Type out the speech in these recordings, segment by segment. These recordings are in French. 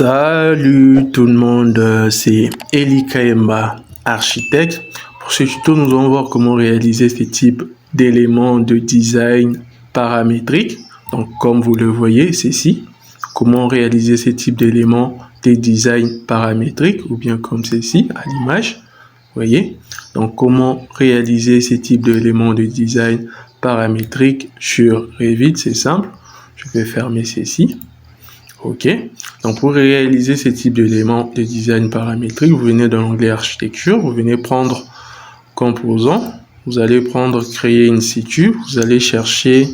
Salut tout le monde, c'est Eli Kaemba, architecte. Pour ce tuto, nous allons voir comment réaliser ce type d'éléments de design paramétrique. Donc, comme vous le voyez, c'est ici. Comment réaliser ce type d'éléments de design paramétrique, ou bien comme ceci, à l'image. Voyez. Donc, comment réaliser ce type d'éléments de design paramétrique sur Revit, c'est simple. Je vais fermer ceci. OK. Donc, pour réaliser ce type d'éléments de design paramétrique, vous venez dans l'onglet architecture, vous venez prendre composants, vous allez prendre créer in situ, vous allez chercher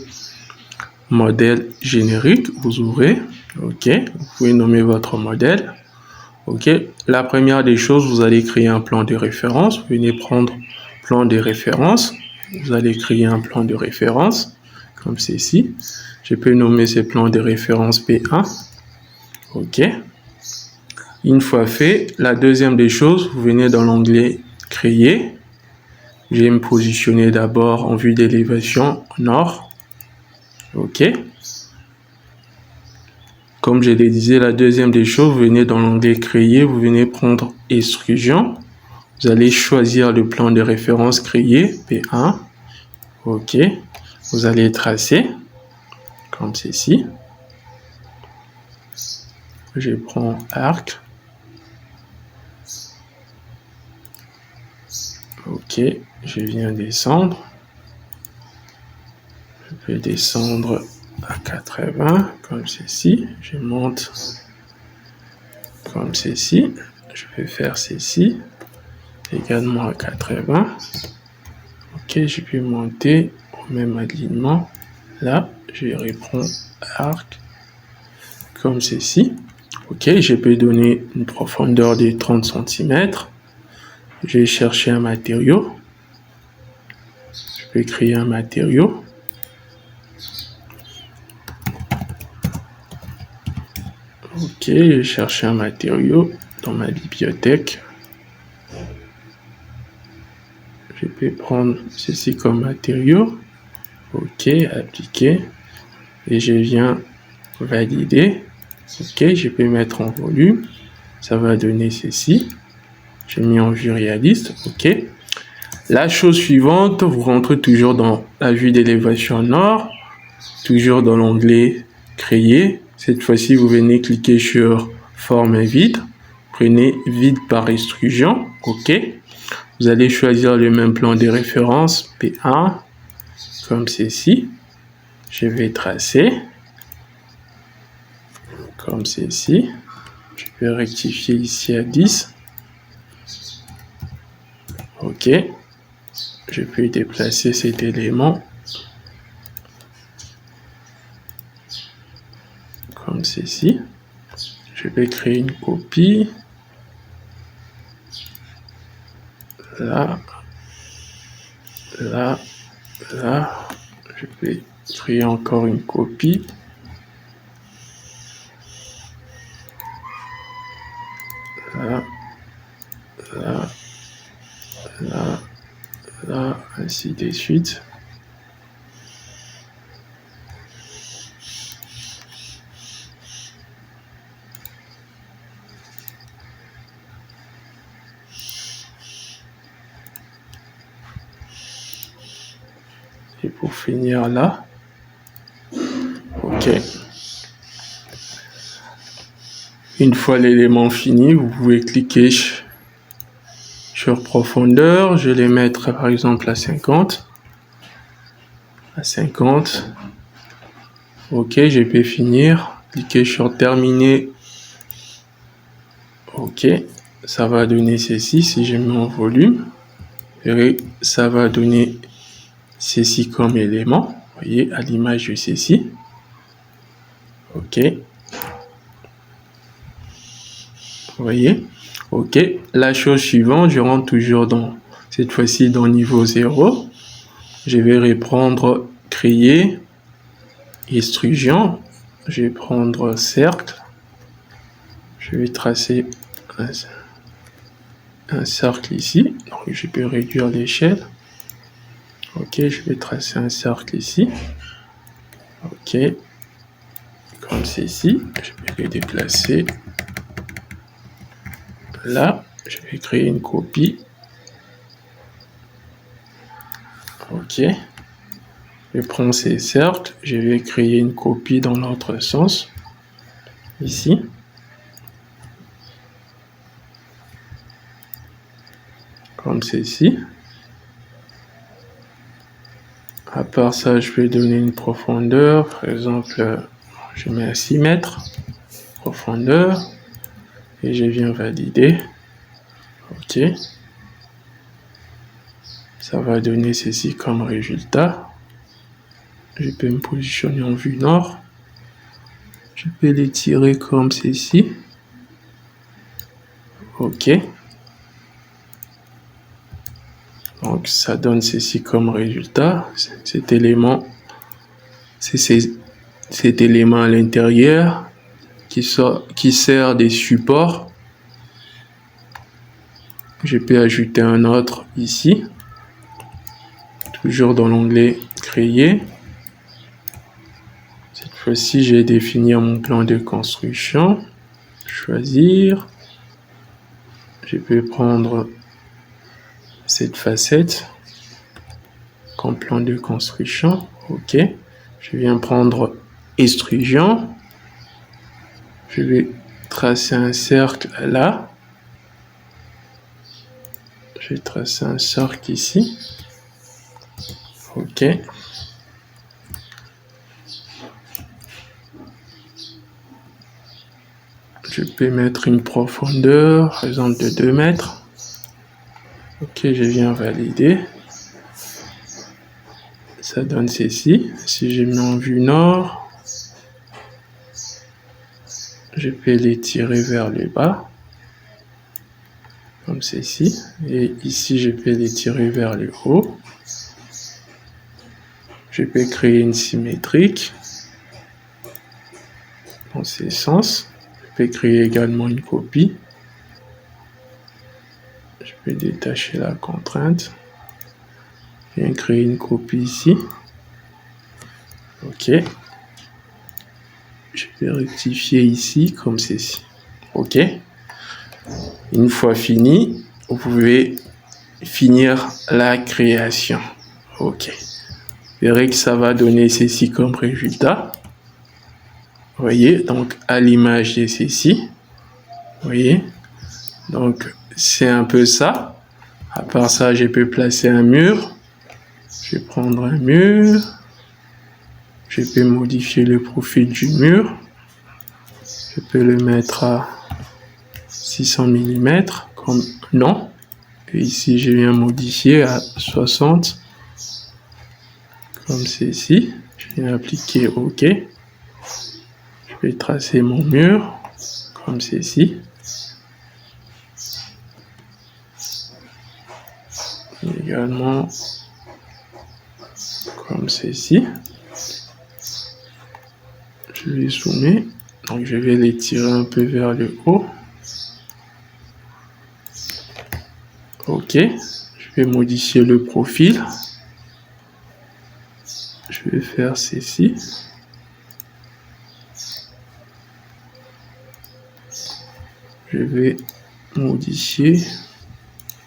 modèle générique, vous ouvrez. OK. Vous pouvez nommer votre modèle. OK. La première des choses, vous allez créer un plan de référence. Vous venez prendre plan de référence. Vous allez créer un plan de référence comme ceci. Je peux nommer ce plan de référence P1. OK. Une fois fait, la deuxième des choses, vous venez dans l'onglet créer. Je vais me positionner d'abord en vue d'élévation nord. OK. Comme je le disais, la deuxième des choses, vous venez dans l'onglet créer, vous venez prendre extrusion. Vous allez choisir le plan de référence créé, P1. OK. Vous allez tracer comme ceci. Je prends arc. OK, je viens descendre. Je vais descendre à 80, comme ceci. Je monte comme ceci. Je vais faire ceci, également à 80. OK, je peux monter au même alignement. Là, je reprends arc, comme ceci. OK, je peux donner une profondeur de 30 cm. Je vais chercher un matériau. Je vais créer un matériau. OK, je vais chercher un matériau dans ma bibliothèque. Je peux prendre ceci comme matériau. OK, appliquer. Et je viens valider. OK, je peux mettre en volume. Ça va donner ceci. J'ai mis en vue réaliste. OK. La chose suivante, vous rentrez toujours dans la vue d'élévation nord. Toujours dans l'onglet créer. Cette fois-ci, vous venez cliquer sur forme vide. Prenez vide par extrusion. OK. Vous allez choisir le même plan de référence P1 comme ceci. Je vais tracer comme ceci. Je peux rectifier ici à 10. OK. Je peux déplacer cet élément comme ceci. Je vais créer une copie. Là, là, là. Je vais créer encore une copie. Là, là, là, là, ainsi de suite. Et pour finir là, OK. Une fois l'élément fini, vous pouvez cliquer sur profondeur. Je vais les mettre par exemple à 50. À 50. OK, je peux finir. Cliquez sur terminer. OK, ça va donner ceci. Si je mets en volume, et ça va donner ceci comme élément. Vous voyez, à l'image de ceci. OK. Vous voyez. OK. La chose suivante, je rentre toujours dans, cette fois-ci dans niveau 0. Je vais reprendre créer, extrusion. Je vais prendre cercle. Je vais tracer un cercle ici. Donc, je peux réduire l'échelle. OK, je vais tracer un cercle ici. OK. Comme ceci. Je peux le déplacer là, je vais créer une copie. Ok. Je prends ces cercles, je vais créer une copie dans l'autre sens, ici. Comme ceci. À part ça, je vais donner une profondeur. Par exemple, je mets à 6 mètres. Profondeur. Et je viens valider. Ok. Ça va donner ceci comme résultat. Je peux me positionner en vue nord. Je peux l'étirer comme ceci. Ok. Donc, ça donne ceci comme résultat. Cet élément, c'est cet élément à l'intérieur qui sert des supports. Je peux ajouter un autre ici. Toujours dans l'onglet créer. Cette fois-ci, je vais définir mon plan de construction. Choisir. Je peux prendre cette facette comme plan de construction. Ok. Je viens prendre extrusion. Je vais tracer un cercle là. Je vais tracer un cercle ici. Ok. Je peux mettre une profondeur, par exemple de 2 mètres. Ok, je viens valider. Ça donne ceci. Si je mets en vue nord, je peux l'étirer vers le bas. Comme ceci. Et ici, je peux l'étirer vers le haut. Je peux créer une symétrique. Dans ce sens. Je peux créer également une copie. Je peux détacher la contrainte. Je viens créer une copie ici. Ok. Je vais rectifier ici comme ceci. Ok. Une fois fini, vous pouvez finir la création. Ok. Vous verrez que ça va donner ceci comme résultat. Vous voyez, donc à l'image de ceci. Vous voyez. Donc c'est un peu ça. À part ça, je peux placer un mur. Je vais prendre un mur. Je peux modifier le profil du mur. Je peux le mettre à 600 mm comme non. Et ici, je viens modifier à 60 comme ceci. Je viens appliquer OK. Je vais tracer mon mur comme ceci. Également comme ceci. Je vais zoomer. Donc, je vais les tirer un peu vers le haut. Ok. Je vais modifier le profil. Je vais faire ceci. Je vais modifier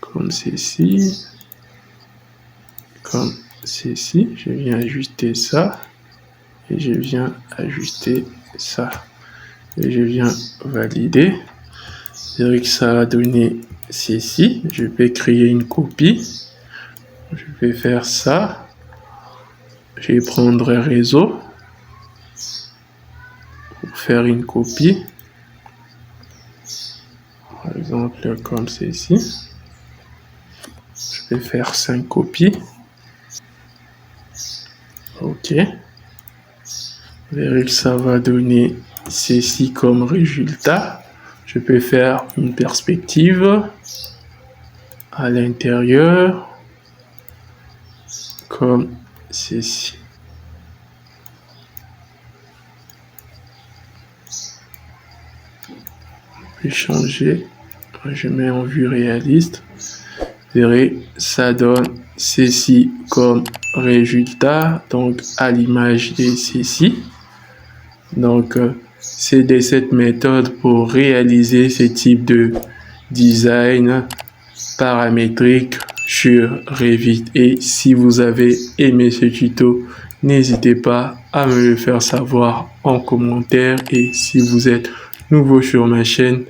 comme ceci. Comme ceci. Je viens ajuster ça. Et je viens ajuster ça. Et je viens valider. Je dirais que ça a donné ceci. Je vais créer une copie. Je vais faire ça. Je vais prendre réseau pour faire une copie. Par exemple, comme ceci. Je vais faire 5 copies. Ok. Vous verrez que ça va donner ceci comme résultat. Je peux faire une perspective à l'intérieur comme ceci. Je vais changer. Je mets en vue réaliste. Vous verrez, ça donne ceci comme résultat. Donc, à l'image de ceci. Donc, c'est de cette méthode pour réaliser ce type de design paramétrique sur Revit. Et si vous avez aimé ce tuto, n'hésitez pas à me le faire savoir en commentaire. Et si vous êtes nouveau sur ma chaîne,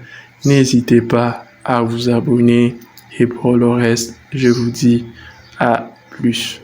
n'hésitez pas à vous abonner. Et pour le reste, je vous dis à plus.